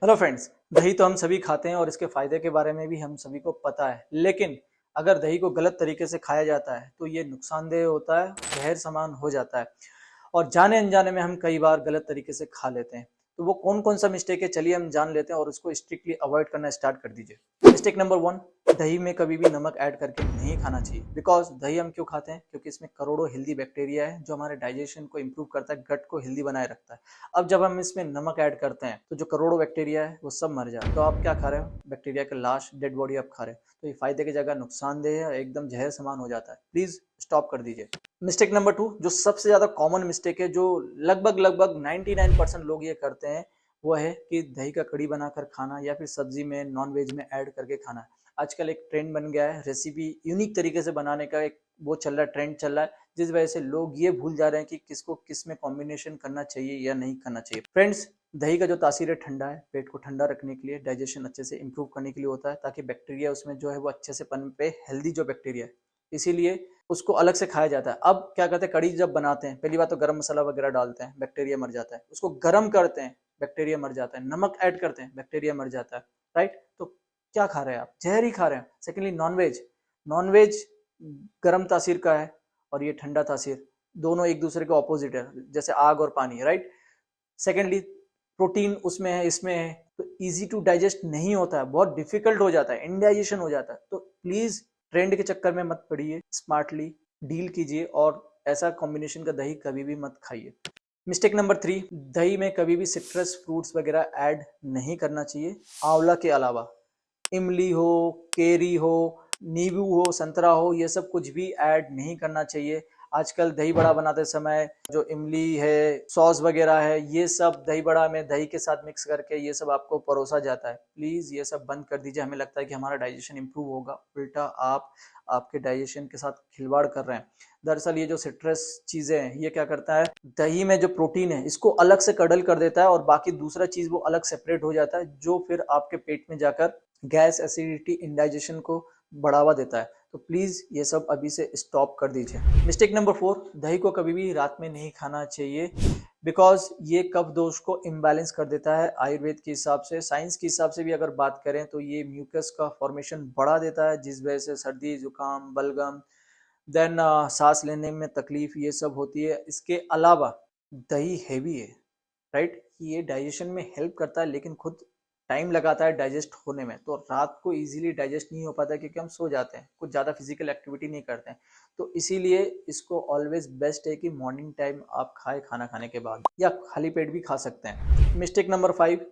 Hello friends. दही तो हम सभी खाते हैं और इसके फायदे के बारे में भी हम सभी को पता है, लेकिन अगर दही को गलत तरीके से खाया जाता है तो ये नुकसानदेह होता है, जहर समान हो जाता है और जाने अनजाने में हम कई बार गलत तरीके से खा लेते हैं। तो वो कौन कौन सा मिस्टेक है, चलिए हम जान लेते हैं और उसको स्ट्रिक्टली अवॉइड करना स्टार्ट कर दीजिए। मिस्टेक नंबर 1, दही में कभी भी नमक ऐड करके नहीं खाना चाहिए। बिकॉज दही हम क्यों खाते हैं? क्योंकि इसमें करोड़ों हेल्दी बैक्टीरिया है जो हमारे डाइजेशन को इंप्रूव करता है, गट को हेल्दी बनाए रखता है। अब जब हम इसमें नमक ऐड करते हैं तो जो करोड़ों बैक्टीरिया है वो सब मर जाए। तो आप क्या खा रहे हो? बैक्टीरिया के लाश, डेड बॉडी आप खा रहे हो। तो ये फायदे की जगह नुकसानदेह है, एकदम जहर समान हो जाता है। प्लीज स्टॉप कर दीजिए। मिस्टेक नंबर 2, जो सबसे ज्यादा कॉमन मिस्टेक है, जो लगभग 99% लोग ये करते हैं, वो है कि दही का कड़ी बनाकर खाना या फिर सब्जी में, नॉन वेज में ऐड करके खाना। आजकल एक ट्रेंड बन गया है रेसिपी यूनिक तरीके से बनाने का, एक वो चल रहा है, ट्रेंड चल रहा है, जिस वजह से लोग ये भूल जा रहे हैं कि किसको किस में कॉम्बिनेशन करना चाहिए या नहीं करना चाहिए। फ्रेंड्स, दही का जो तासीर है ठंडा है, पेट को ठंडा रखने के लिए, डाइजेशन अच्छे से इंप्रूव करने के लिए होता है, ताकि बैक्टीरिया उसमें जो है वो अच्छे से पनपे, हेल्दी जो बैक्टीरिया है, इसीलिए उसको अलग से खाया जाता है। अब क्या करते हैं, कड़ी जब बनाते हैं पहली बात तो गरम मसाला वगैरह डालते हैं, बैक्टीरिया मर जाता है। उसको गर्म करते हैं, बैक्टीरिया मर जाता है। नमक ऐड करते हैं, बैक्टीरिया मर जाता है। राइट? तो क्या खा रहे हैं आप? जहर ही खा रहे हैं। सेकेंडली, नॉनवेज, नॉनवेज गर्म तासीर का है और ये ठंडा तासीर, दोनों एक दूसरे के ऑपोजिट है, जैसे आग और पानी। राइट? सेकेंडली, प्रोटीन उसमें है, इसमें है, तो इजी टू डाइजेस्ट नहीं होता है, बहुत डिफिकल्ट हो जाता है, इनडाइजेशन हो जाता है। तो प्लीज ट्रेंड के चक्कर में मत पड़िए, स्मार्टली डील कीजिए और ऐसा कॉम्बिनेशन का दही कभी भी मत खाइए। मिस्टेक नंबर 3, दही में कभी भी सिट्रस फ्रूट्स वगैरह ऐड नहीं करना चाहिए। आंवला के अलावा इमली हो, केरी हो, नींबू हो, संतरा हो, ये सब कुछ भी ऐड नहीं करना चाहिए। आजकल दही बड़ा बनाते समय जो इमली है, सॉस वगैरह है, ये सब दही बड़ा में दही के साथ मिक्स करके ये सब आपको परोसा जाता है। प्लीज ये सब बंद कर दीजिए। हमें लगता है कि हमारा डाइजेशन इंप्रूव होगा, उल्टा आप आपके डाइजेशन के साथ खिलवाड़ कर रहे हैं। दरअसल ये जो सिट्रस चीजें हैं, ये क्या करता है, दही में जो प्रोटीन है इसको अलग से कडल कर देता है और बाकी दूसरा चीज वो अलग सेपरेट हो जाता है, जो फिर आपके पेट में जाकर गैस, एसिडिटी, इंडाइजेशन को बढ़ावा देता है। तो प्लीज ये सब अभी से स्टॉप कर दीजिए। मिस्टेक नंबर 4, दही को कभी भी रात में नहीं खाना चाहिए। बिकॉज ये कफ दोष को इम्बैलेंस कर देता है। आयुर्वेद के हिसाब से, साइंस के हिसाब से भी अगर बात करें तो ये म्यूकस का फॉर्मेशन बढ़ा देता है, जिस वजह से सर्दी, जुकाम, बलगम, देन सांस लेने में तकलीफ, ये सब होती है। इसके अलावा दही हैवी है, राइट? ये डाइजेशन में हेल्प करता है, लेकिन खुद टाइम लगाता है डाइजेस्ट होने में, तो रात को इजीली डाइजेस्ट नहीं हो पाता क्योंकि हम सो जाते हैं, कुछ ज़्यादा फिजिकल एक्टिविटी नहीं करते हैं। तो इसीलिए इसको ऑलवेज बेस्ट है कि मॉर्निंग टाइम आप खाए, खाना खाने के बाद, या खाली पेट भी खा सकते हैं। मिस्टेक नंबर 5,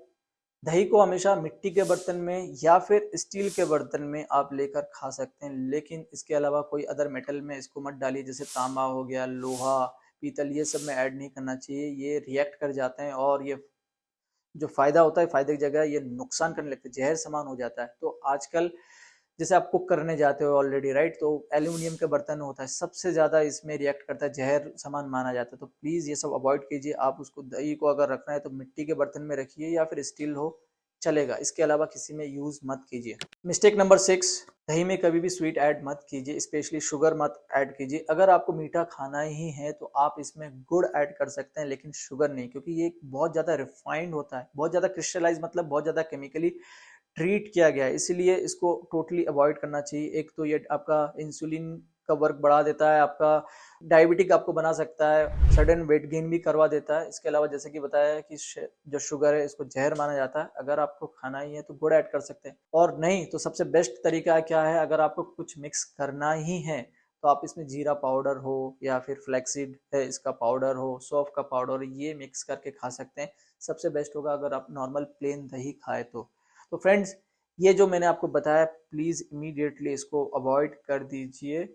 दही को हमेशा मिट्टी के बर्तन में या फिर स्टील के बर्तन में आप लेकर खा सकते हैं, लेकिन इसके अलावा कोई अदर मेटल में इसको मत डालिए, जैसे तांबा हो गया, लोहा, पीतल, ये सब में ऐड नहीं करना चाहिए। ये रिएक्ट कर जाते हैं और ये जो फायदा होता है, फायदे की जगह ये नुकसान करने लगते हैं, जहर समान हो जाता है। तो आजकल जैसे आप कुक करने जाते हो ऑलरेडी, राइट, तो एल्यूमिनियम के बर्तन होता है, सबसे ज्यादा इसमें रिएक्ट करता है, जहर समान माना जाता है। तो प्लीज ये सब अवॉइड कीजिए। आप उसको, दही को अगर रखना है तो मिट्टी के बर्तन में रखिए या फिर स्टील हो, चलेगा। इसके अलावा किसी में यूज मत कीजिए। मिस्टेक नंबर 6, दही में कभी भी स्वीट ऐड मत कीजिए, स्पेशली शुगर मत ऐड कीजिए। अगर आपको मीठा खाना ही है तो आप इसमें गुड़ ऐड कर सकते हैं, लेकिन शुगर नहीं, क्योंकि ये बहुत ज्यादा रिफाइंड होता है, बहुत ज्यादा क्रिस्टलाइज, मतलब बहुत ज्यादा केमिकली ट्रीट किया गया है, इसलिए इसको टोटली अवॉइड करना चाहिए। एक तो ये आपका इंसुलिन का वर्क बढ़ा देता है, आपका डायबिटिक आपको बना सकता है, सडन वेट गेन भी करवा देता है। इसके अलावा जैसे कि बताया है कि जो शुगर है इसको जहर माना जाता है। अगर आपको खाना ही है तो गुड़ ऐड कर सकते हैं, और नहीं तो सबसे बेस्ट तरीका क्या है, अगर आपको कुछ मिक्स करना ही है तो आप इसमें जीरा पाउडर हो या फिर फ्लैक्सीड है इसका पाउडर हो, सौंफ का पाउडर, ये मिक्स करके खा सकते हैं। सबसे बेस्ट होगा अगर आप नॉर्मल प्लेन दही खाए तो फ्रेंड्स, ये जो मैंने आपको बताया, प्लीज इमीडिएटली इसको अवॉइड कर दीजिए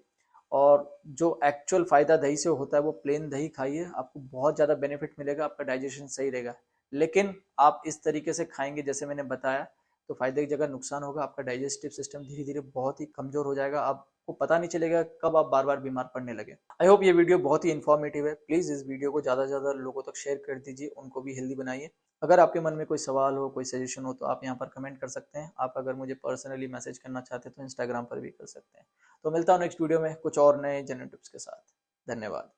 और जो एक्चुअल फायदा दही से होता है वो प्लेन दही खाइए, आपको बहुत ज्यादा बेनिफिट मिलेगा, आपका डाइजेशन सही रहेगा। लेकिन आप इस तरीके से खाएंगे जैसे मैंने बताया तो फायदे की जगह नुकसान होगा, आपका डाइजेस्टिव सिस्टम धीरे धीरे बहुत ही कमजोर हो जाएगा, आपको पता नहीं चलेगा कब आप बार बार बीमार पड़ने लगे। आई होप ये वीडियो बहुत ही इन्फॉर्मेटिव है। प्लीज इस वीडियो को ज्यादा से ज्यादा लोगों तक शेयर कर दीजिए, उनको भी हेल्दी बनाइए। अगर आपके मन में कोई सवाल हो, कोई सजेशन हो, तो आप यहाँ पर कमेंट कर सकते हैं। आप अगर मुझे पर्सनली मैसेज करना चाहते हैं तो इंस्टाग्राम पर भी कर सकते हैं। तो मिलता हूँ नेक्स्ट वीडियो में कुछ और नए जनरल टिप्स के साथ। धन्यवाद।